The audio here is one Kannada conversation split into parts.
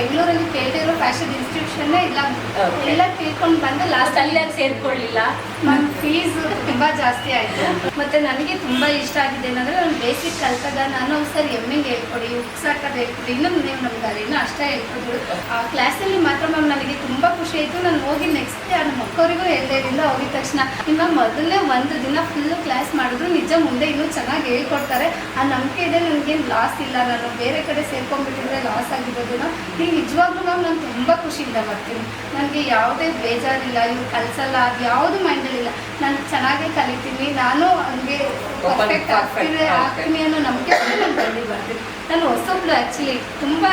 ಬೆಂಗಳೂರಲ್ಲಿ ಕೇಳ್ತಿರೋ ಫ್ಯಾಷನ್ ಇನ್ಸ್ಟಿಟ್ಯೂಷನ್ ಎಲ್ಲ ಕೇಳ್ಕೊಂಡು ಬಂದು ಲಾಸ್ಟ್ ಅಲ್ಲಿ ಸೇರ್ಕೊಳ್ಳಿಲ್ಲ. ನನ್ನ ಫೀಸ್ ತುಂಬಾ ಜಾಸ್ತಿ ಆಯ್ತು. ಮತ್ತೆ ನನಗೆ ತುಂಬಾ ಇಷ್ಟ ಆಗಿದೆ ಏನಂದ್ರೆ ನಾನು ಬೇಸಿಕ್ ಕಲ್ತಾಗ ನಾನು ಸರ್ ಎಮ್ಮಿಂಗ್ ಹೇಳ್ಕೊಡಿ, ಉಕ್ಸಾಕದ್ ಹೇಳ್ಕೊಡಿ, ಇನ್ನೊಂದು ನೀವು ನಮ್ಗೆ ಅದೇನೋ ಅಷ್ಟೇ ಹೇಳ್ಕೊದ್ರು. ಆ ಕ್ಲಾಸಲ್ಲಿ ಮಾತ್ರ ಮ್ಯಾಮ್ ನನಗೆ ತುಂಬಾ ಖುಷಿ ಆಯ್ತು. ನಾನು ಹೋಗಿ ನೆಕ್ಸ್ಟ್ ಡೇ ನಮ್ಮ ಮಕ್ಕವರಿಗೂ ಹೇಳ್ದೇರಿಂದ ಹೋಗಿದ ತಕ್ಷಣ ನಿಮ್ಮ ಮೊದಲನೇ ಒಂದು ದಿನ ಫುಲ್ ಕ್ಲಾಸ್ ಮಾಡಿದ್ರು ನಿಜ ಮುಂದೆ ಇನ್ನೂ ಚೆನ್ನಾಗಿ ಹೇಳ್ಕೊಡ್ತಾರೆ. ಆ ನಂಬಿಕೆ ಇದೆ, ನನಗೇನು ಲಾಸ್ ಇಲ್ಲ. ನಾನು ಬೇರೆ ಕಡೆ ಸೇರ್ಕೊಂಡ್ಬಿಟ್ಟಿದ್ರೆ ಲಾಸ್ ಆಗಿರೋದನ್ನ ನೀವು ನಿಜವಾಗ್ಲೂ ಮ್ಯಾಮ್ ನಾನು ತುಂಬ ಖುಷಿಯಿಂದ ಬರ್ತೀನಿ. ನನಗೆ ಯಾವುದೇ ಬೇಜಾರಿಲ್ಲ, ಇವ್ರು ಕಲಿಸಲ್ಲ, ಅದು ಯಾವುದು ಮೈಂಡಲ್ಲಿಲ್ಲ. ನಾನು ಚೆನ್ನಾಗೇ ಕಲಿತೀನಿ, ನಾನು ಹಂಗೆ ಪರ್ಫೆಕ್ಟ್ ಆಗ್ತೀನಿ ಅನ್ನೋ ನಂಬಿಕೆ ನಾನು ಬಂದು ಬರ್ತೀನಿ. ನಾನು ಹೊಸಬ್ಳು ಆ್ಯಕ್ಚುಲಿ ತುಂಬ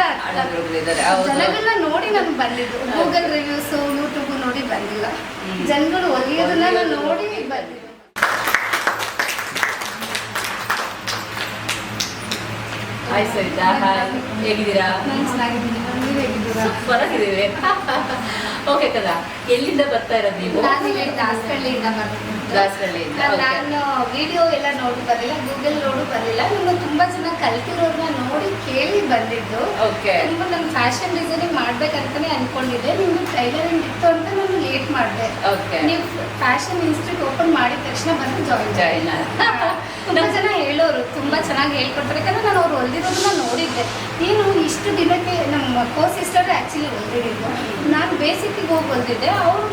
ಜನಗಳನ್ನ ನೋಡಿ ನಾನು ಬಂದಿದ್ದು. ಗೂಗಲ್ ರಿವ್ಯೂಸು ಯೂಟ್ಯೂಬ್ ನೋಡಿ ಬಂದಿಲ್ಲ, ಜನಗಳು ಒಲಿಯೋದನ್ನ ನಾನು ನೋಡಿ ಬಂದಿದ್ದು. ಹಾಯ್ ಸರಿತಾ, ಹೇಗಿದ್ದೀರಾ? ನಾನು ಚೆನ್ನಾಗಿದ್ದೀನಿ, ನೀವು ಹೇಗಿದ್ದೀರಾ? ಸೂಪರ್ ಆಗಿದ್ದೀವಿ. ಓಕೆ ಕದಾ, ಎಲ್ಲಿಂದ ಬರ್ತಾ ಇರೋದು ನೀವು? ನಾನು ದಾಸರಳ್ಳಿಯಿಂದ ಬರ್ತೀನಿ. ದಾಸರಳ್ಳಿಯಿಂದ. ನಾನು ವಿಡಿಯೋ ಎಲ್ಲ ನೋಡಿ ಬರಲಿಲ್ಲ, ಗೂಗಲ್ ನೋಡು ಬರಲಿಲ್ಲ. ನಾನು ತುಂಬಾ ಜನ ಕಲ್ತಿರೋರ್ನ ನೋಡಿ ಕೇಳಿ ಬಂದಿದ್ದು. ತುಂಬ ನಾನು ಫ್ಯಾಷನ್ ಡಿಸೈನಿಂಗ್ ಮಾಡ್ಬೇಕಂತಾನೆ ಅನ್ಕೊಂಡಿದ್ದೆ. ನಿಮ್ದು ಟೈಲರಿಂಗ್ ಇತ್ತು ಅಂತ ನಾನು ಲೇಟ್ ಮಾಡಿದೆ. ನೀವು ಫ್ಯಾಷನ್ ಇನ್ಸ್ಟಿಟ್ಯೂಟ್ ಓಪನ್ ಮಾಡಿದ ತಕ್ಷಣ ಬಂದು ಜಾಯಿನ್ ತುಂಬಾ ಜನ ಹೇಳೋರು ತುಂಬಾ ಚೆನ್ನಾಗಿ ಹೇಳ್ಕೊಡ್ತಾರೆ. ಯಾಕಂದ್ರೆ ನಾನು ಅವ್ರು ಹೊಲ್ದಿರೋದನ್ನ ನೋಡಿದ್ದೆ. ಏನು ಇಷ್ಟು ದಿನಕ್ಕೆ ನಮ್ಮ ಕೋ ಸಿಸ್ಟರ್ ಆ್ಯಕ್ಚುಲಿ ಹೊಲ್ದಿದ್ದು, ನಾನು ಬೇಸಿಕ್ಕಿಗೆ ಹೋಗಿ ಹೊಲ್ದಿದ್ದೆ. ಅವರು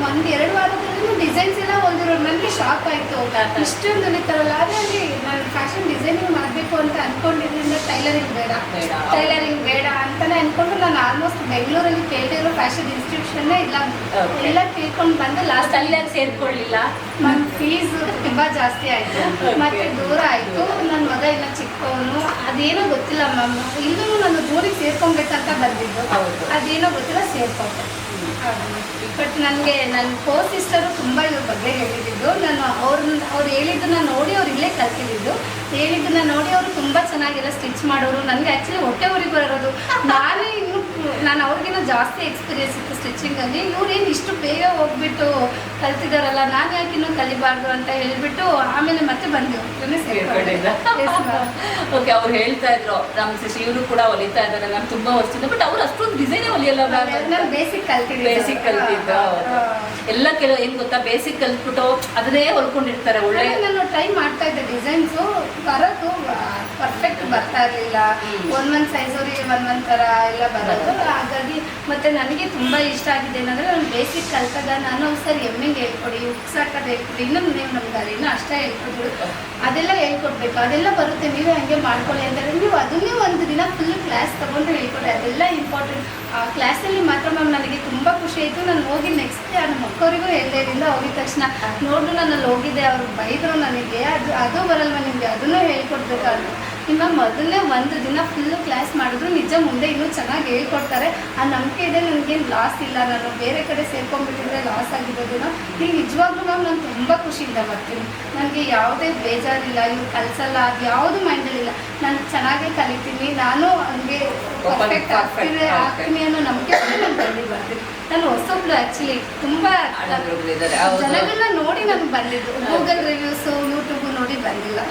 1-2 ವಾರದಲ್ಲಿ ಡಿಸೈನ್ಸ್ ಎಲ್ಲ ಹೊಲ್ದಿರೋರು. ನನಗೆ ಶಾಕ್ ಆಯಿತು, ಇಷ್ಟೊಂದು ಹೊಲಿತಾರಲ್ಲ. ಅದೇ ನಾನು ಫ್ಯಾಷನ್ ಡಿಸೈನಿಂಗ್ ಮಾಡಬೇಕು ಅಂತ ಅಂದ್ಕೊಂಡಿದ್ದರಿಂದ ಟೈಲರಿಂಗ್ ಬೇಡ ಅಂತಾನೆ ಅಂದ್ಕೊಂಡು ನಾನು ಆಲ್ಮೋಸ್ಟ್ ಬೆಂಗಳೂರಲ್ಲಿ ಕೇಳ್ತಿರೋ ಫ್ಯಾಷನ್ ಇನ್ಸ್ಟಿಟ್ಯೂಷನ್ ಎಲ್ಲ ಕೇಳ್ಕೊಂಡು ಬಂದು ಲಾಸ್ಟ್ ಅಲ್ಲಿ ಸೇರ್ಕೊಳ್ಳಿಲ್ಲ. ನನ್ನ ಫೀಸ್ ತುಂಬಾ ಜಾಸ್ತಿ ಆಯಿತು, ಮತ್ತೆ ದೂರ ಆಯಿತು. ನನ್ನ ಮಗ ಇನ್ನ ಚಿಕ್ಕವನು, ಅದೇನೋ ಗೊತ್ತಿಲ್ಲ ಮ್ಯಾಮ್. ಇಲ್ಲೂ ನಾನು ಜೋಡಿಗೆ ಸೇರ್ಕೊಬೇಕಂತ ಬಂದಿದ್ದು, ಅದೇನೋ ಗೊತ್ತಿಲ್ಲ ಸೇರ್ಕೊಂಡೆ. ಬಟ್ ನನಗೆ ನನ್ನ ಕೋ ಸಿಸ್ಟರು ತುಂಬ ಇವ್ರ ಬಗ್ಗೆ ಹೇಳಿದ್ದು. ನಾನು ಅವ್ರು ಹೇಳಿದ್ದನ್ನ ನೋಡಿ ಅವ್ರು ಇಲ್ಲೇ ಕಲ್ತಿದ್ದು. ಹೇಳಿದ್ದನ್ನ ನೋಡಿ ಅವರು ತುಂಬ ಚೆನ್ನಾಗಿರೋ ಸ್ಟಿಚ್ ಮಾಡೋರು. ನನಗೆ ಆ್ಯಕ್ಚುಲಿ ಹೊಟ್ಟೆ ಊರಿಗೆ ಬರೋದು. ನಾನು ಅವ್ರಿಗಿನ್ನ ಜಾಸ್ತಿ ಎಕ್ಸ್ಪೀರಿಯನ್ಸ್ ಇತ್ತು ಸ್ಟಿಚಿಂಗಲ್ಲಿ. ಇವ್ರೇನು ಇಷ್ಟು ಬೇಗ ಹೋಗ್ಬಿಟ್ಟು ಕಲ್ತಿದಾರಲ್ಲ, ನಾನು ಯಾಕೆ ಇನ್ನೂ ಕಲಿಬಾರ್ದು ಅಂತ ಹೇಳ್ಬಿಟ್ಟು ಆಮೇಲೆ ಮತ್ತೆ ಬಂದು ಓಕೆ. ಅವ್ರು ಹೇಳ್ತಾ ಇದ್ರು ನಮ್ಮ ಸಿಸ್ಟರ್ ಇವರು ಕೂಡ ಹೊಲಿತಾ ಇದ್ದಾರೆ ನಾನು ತುಂಬಾ ವರ್ಷದಿಂದ. ಬಟ್ ಅವ್ರು ಅಷ್ಟೊಂದು ಡಿಸೈನೇ ಹೊಲಿಯಲ್ಲ. ನಾನು ಬೇಸಿಕ್ ಕಲ್ತಿದ್ದೆ. ಎಲ್ಲ ಕೆಲವು ಏನ್ ಗೊತ್ತಾ, ಬೇಸಿಕ್ ಕಲ್ತ್ಬಿಟ್ಟು ಅದನ್ನೇ ಹೊಲ್ಕೊಂಡಿರ್ತಾರೆ. ಒಳ್ಳೆ ನಾನು ಟ್ರೈ ಮಾಡ್ತಾ ಇದ್ದೆ, ಡಿಸೈನ್ಸು ಬರೋದು ಪರ್ಫೆಕ್ಟ್ ಬರ್ತಾ ಇರಲಿಲ್ಲ. ಒಂದೊಂದು ಸೈಜವ್ರಿಗೆ ಒಂದೊಂದು ಥರ ಎಲ್ಲ ಬರೋದು. ಹಾಗಾಗಿ ಮತ್ತೆ ನನಗೆ ತುಂಬ ಇಷ್ಟ ಆಗಿದೆ ಏನಂದರೆ ನಾನು ಬೇಸಿಕ್ ಕಲ್ತಾಗ ನಾನು ಸರ್ ಎಮ್ಮಿಂಗ್ ಹೇಳ್ಕೊಡಿ, ಉಕ್ಸಾಕದ್ ಹೇಳ್ಕೊಡಿ, ಇನ್ನೊಂದು ನೀವು ನಮ್ಗೆ ಅದೇನೋ ಅಷ್ಟೇ ಹೇಳ್ಕೊಡ್ರು. ಅದೆಲ್ಲ ಹೇಳ್ಕೊಡ್ಬೇಕು, ಅದೆಲ್ಲ ಬರುತ್ತೆ, ನೀವೇ ಹಂಗೆ ಮಾಡ್ಕೊಳ್ಳಿ ಅಂತಾರೆ. ನೀವು ಅದನ್ನೇ ಒಂದು ದಿನ ಫುಲ್ ಕ್ಲಾಸ್ ತೊಗೊಂಡು ಹೇಳ್ಕೊಡಿ, ಅದೆಲ್ಲ ಇಂಪಾರ್ಟೆಂಟ್. ಆ ಕ್ಲಾಸಲ್ಲಿ ಮಾತ್ರ ಮ್ಯಾಮ್ ನನಗೆ ತುಂಬ ಖುಷಿ ಆಯಿತು. ನಾನು ಹೋಗಿ ನೆಕ್ಸ್ಟ್ ಡೇ ನಮ್ಮ ಮಕ್ಕವರಿಗೂ ಹೇಳ್ದೇರಿಂದ ಹೋಗಿದ ತಕ್ಷಣ ನೋಡು ನಾನಲ್ಲಿ ಹೋಗಿದ್ದೆ, ಅವರು ಬೈದರು ನನಗೆ, ಅದು ಬರಲ್ವ ನಿಮಗೆ, ಅದನ್ನೂ ಹೇಳ್ಕೊಡ್ಬೇಕಾದ್ರು. ನಿಮ್ಮ ಮೊದಲನೇ ಒಂದು ದಿನ ಫುಲ್ಲು ಕ್ಲಾಸ್ ಮಾಡಿದ್ರು ನಿಜ ಮುಂದೆ ಇನ್ನೂ ಚೆನ್ನಾಗಿ ಹೇಳ್ಕೊಡ್ತಾರೆ. ಆ ನಂಬಿಕೆ ಇದೆ, ನನಗೇನು ಲಾಸ್ ಇಲ್ಲ. ನಾನು ಬೇರೆ ಕಡೆ ಸೇರ್ಕೊಂಡ್ಬಿಟ್ಟಿದ್ರೆ ಲಾಸ್ ಆಗಿರೋದನ್ನ ನೀವು ನಿಜವಾಗ್ಲೂ ಮ್ಯಾಮ್ ನಾನು ತುಂಬ ಖುಷಿಯಿಂದ ಬರ್ತೀನಿ. ನನಗೆ ಯಾವುದೇ ಬೇಜಾರಿಲ್ಲ, ಇವ್ರು ಕಲಿಸಲ್ಲ, ಅದು ಯಾವುದು ಮೈಂಡಲ್ಲಿಲ್ಲ. ನಾನು ಚೆನ್ನಾಗೇ ಕಲಿತೀನಿ, ನಾನು ಹಂಗೆ ಪರ್ಫೆಕ್ಟ್ ಆಗ್ತೀನಿ ಅನ್ನೋ ನಂಬಿಕೆ ನಾನು ಬಂದು ಬರ್ತೀನಿ. ನಾನು ಹೊಸಬ್ಳು ಆ್ಯಕ್ಚುಲಿ ತುಂಬ ಜನಗಳನ್ನ ನೋಡಿ ನಾನು ಬಂದಿದ್ದು. ಗೂಗಲ್ ರಿವ್ಯೂಸು ಯೂಟ್ಯೂಬ್ ನೋಡಿ ಬಂದಿಲ್ಲ,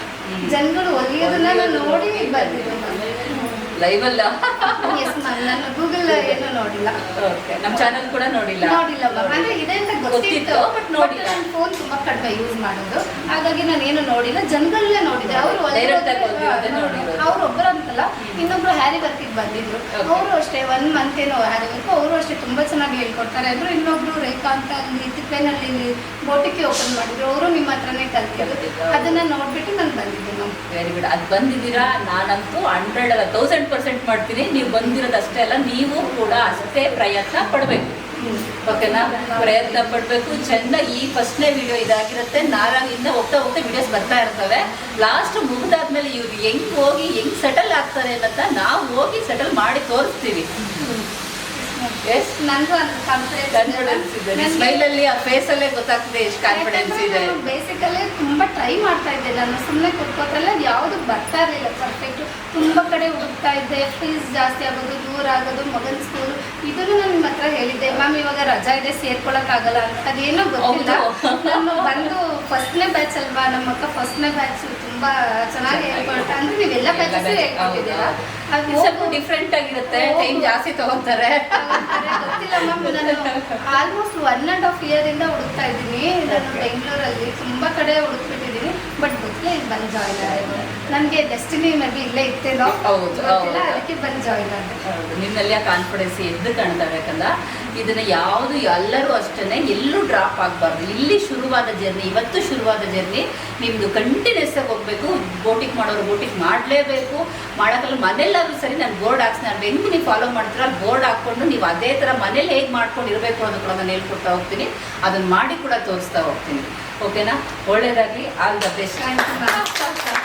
ಜನಗಳು ಒಲಿಯೋದನ್ನ ನಾನು ನೋಡಿ ಬಂದಿದ್ದು. ಲೈವ್ ಅಲ್ಲ? ಎಸ್ ಮ್ಯಾಮ್, ನಾನು ಗೂಗಲ್ ಏನು ನೋಡಿಲ್ಲ, ನಮ್ಮ ಚಾನಲ್ ಕೂಡ ನೋಡಿಲ್ಲ ಮ್ಯಾಮ್. ಅಂದ್ರೆ ಇದೆ ಅಂತ ಗೊತ್ತಿತ್ತು, ಬಟ್ ನೋಡಿಲ್ಲ. ನಾನು ಫೋನ್ ತುಂಬಾ ಕಡಿಮೆ ಯೂಸ್ ಮಾಡೋದು, ಹಾಗಾಗಿ ನಾನು ಏನು ನೋಡಿಲ್ಲ. ಜನಗಳಲ್ಲೇ ನೋಡಿದೆ. ಅವರು ಒಬ್ಬರು ಅಂತಲ್ಲ, ಇನ್ನೊಬ್ರು ಹ್ಯಾರಿ ವರ್ಕಿಗೆ ಬಂದಿದ್ರು. ಅವರು ಅಷ್ಟೇ 1 ಮಂತ್ ಏನೋ ಹ್ಯಾರಿ ವರ್ಕ್. ಅವರು ಅಷ್ಟೇ ತುಂಬಾ ಚೆನ್ನಾಗಿ ಹೇಳ್ಕೊಡ್ತಾರೆ ಅಂದ್ರು. ಇನ್ನೊಬ್ರು ರೇಖಾ ಅಂತ ಅಲ್ಲಿ ತಿಪ್ಪೇನಲ್ಲಿ ಬೋಟಿಗೆ ಓಪನ್ ಮಾಡಿದ್ರು, ಅವರು ನಿಮ್ಮ ಹತ್ರನೇ ಕಲ್ತಿದ್ರು. ಅದನ್ನ ನೋಡ್ಬಿಟ್ಟು ನಾನು ಬಂದಿದ್ದೆ ಮ್ಯಾಮ್. Very good. ಅದು ಬಂದಿದ್ದೀರಾ. ನಾನಂತೂ 100% ಮಾಡ್ತೀನಿ. ನೀವು ಬಂದಿರೋದಷ್ಟೇ ಅಲ್ಲ, ನೀವು ಕೂಡ ಅಷ್ಟೇ ಪ್ರಯತ್ನ ಪಡಬೇಕು. ಓಕೆನಾ? ಪ್ರಯತ್ನ ಪಡಬೇಕು. ಚೆನ್ನಾಗಿ ಈ ಫಸ್ಟ್ನೇ ವಿಡಿಯೋ ಇದಾಗಿರುತ್ತೆ. ನಾರಾಗಿಂದ ಹೋಗ್ತಾ ವಿಡಿಯೋಸ್ ಬರ್ತಾ ಇರ್ತವೆ. ಲಾಸ್ಟ್ ಮುಗಿದಾದ್ಮೇಲೆ ಇವ್ರು ಹೆಂಗ್ ಸೆಟಲ್ ಆಗ್ತಾರೆ ಅಂತ ನಾವು ಹೋಗಿ ಸೆಟಲ್ ಮಾಡಿ ತೋರಿಸ್ತೀವಿ. ನನಗೂ ಕಾನ್ಫಿಡೆನ್ಸ್ ಇದೆ, ಸ್ಮೈಲಲ್ಲಿ ಆ ಫೇಸಲ್ಲೇ ಗೊತ್ತಾಗ್ತದೆ ಎಷ್ಟು ಕಾನ್ಫಿಡೆನ್ಸ್ ಇದೆ. ಬೇಸಿಕಲ್ಲಿ ತುಂಬಾ ಟ್ರೈ ಮಾಡ್ತಾ ಇದ್ದೆ. ನಾನು ಸುಮ್ಮನೆ ಕೂತ್ಕೋತಲ್ಲ, ಯಾವುದು ಬರ್ತಾ ಇರಲಿಲ್ಲ ಪರ್ಫೆಕ್ಟ್. ತುಂಬ ಕಡೆ ಹುಡುಕ್ತಾ ಇದ್ದೆ. ಫೀಸ್ ಜಾಸ್ತಿ ಆಗೋದು, ದೂರ ಆಗೋದು, ಮಗನ ಸ್ಕೂಲು. ಇದನ್ನು ನಾನು ನಿಮ್ಮ ಹತ್ರ ಹೇಳಿದ್ದೆ, ಮ್ಯಾಮ್ ಇವಾಗ ರಜಾ ಇದೆ ಸೇರ್ಕೊಳಕ್ಕಾಗಲ್ಲ ಅಂತ. ಅದೇನೋ ಗೊತ್ತಿಲ್ಲ. ನಾನು ಬಂದು ಫಸ್ಟ್ನೇ ಬ್ಯಾಚ್ ಅಲ್ವಾ, ನಮ್ಮ ಅಕ್ಕ ಫಸ್ಟ್ನೇ ಬ್ಯಾಚ್ ತುಂಬ ಚೆನ್ನಾಗಿ ಹೇಳ್ಕೊಳ್ತಾ. ಅಂದ್ರೆ ನೀವೆಲ್ಲ ಬ್ಯಾಚಸ್ ಹೇಳ್ಕೊಟ್ಟಿದ್ದೀರಾ. ಅದು ಸ್ವಲ್ಪ ಡಿಫ್ರೆಂಟ್ ಆಗಿರುತ್ತೆ, ಟೈಮ್ ಜಾಸ್ತಿ ತಗೋತಾರೆ. ಗೊತ್ತಿಲ್ಲ ಮ್ಯಾಮ್, ನಾನು ಆಲ್ಮೋಸ್ಟ್ 1.5 year ಇಂದ ಹುಡುಕ್ತಾ ಇದ್ದೀನಿ. ನಾನು ಬೆಂಗಳೂರಲ್ಲಿ ತುಂಬಾ ಕಡೆ ಹುಡುಕ್ಬಿಟ್ಟಿದ್ದೀನಿ, ಬಟ್ ಗೊತ್ತಿಲ್ಲ ಇಲ್ಲಿ ಬಂದು ಜಾಯಿನ್ ಆಗಿದೆ. ನನಗೆ ಡೆಸ್ಟಿನಿ ಮೇ ಬಿ ಇಲ್ಲೇ ಇತ್ತೇನೋ, ಗೊತ್ತಿಲ್ಲ, ಅದಕ್ಕೆ ಬಂದು ಜಾಯಿನ್ ಆಗಿದೆ. ನಿನ್ನಲ್ಲಿ ಕಾನ್ಫಿಡೆನ್ಸ್ ಎದ್ದು ಕಾಣ್ತಾಬೇಕಂದ ಇದನ್ನ ಯಾವುದು ಎಲ್ಲರೂ ಅಷ್ಟೇ ಎಲ್ಲೂ ಡ್ರಾಪ್ ಆಗಬಾರ್ದು. ಇಲ್ಲಿ ಶುರುವಾದ ಜರ್ನಿ, ಇವತ್ತು ಶುರುವಾದ ಜರ್ನಿ ನಿಮ್ಮದು ಕಂಟಿನ್ಯೂಸ್ ಆಗಿ ಹೋಗಬೇಕು. ಬೋಟಿಂಗ್ ಮಾಡೋರು ಬೋಟಿಂಗ್ ಮಾಡಲೇಬೇಕು. ಮಾಡೋಕ್ಕಲ್ಲ ಮನೆಯಲ್ಲಾದ್ರೂ ಸರಿ ನಾನು ಬೋರ್ಡ್ ಹಾಕ್ಸಿ, ನಾನು ಹೆಂಗೆ ನೀವು ಫಾಲೋ ಮಾಡ್ತೀರ ಅಲ್ಲಿ ಬೋರ್ಡ್ ಹಾಕ್ಕೊಂಡು ನೀವು ಅದೇ ಥರ ಮನೇಲಿ ಹೇಗೆ ಮಾಡ್ಕೊಂಡಿರಬೇಕು ಅನ್ನೋದು ಕೂಡ ನಾನು ಹೇಳ್ಕೊಡ್ತಾ ಹೋಗ್ತೀನಿ. ಅದನ್ನು ಮಾಡಿ ಕೂಡ ತೋರಿಸ್ತಾ ಹೋಗ್ತೀನಿ. ಓಕೆನಾ? ಒಳ್ಳೇದಾಗಲಿ. All the best. Thank you ma'am.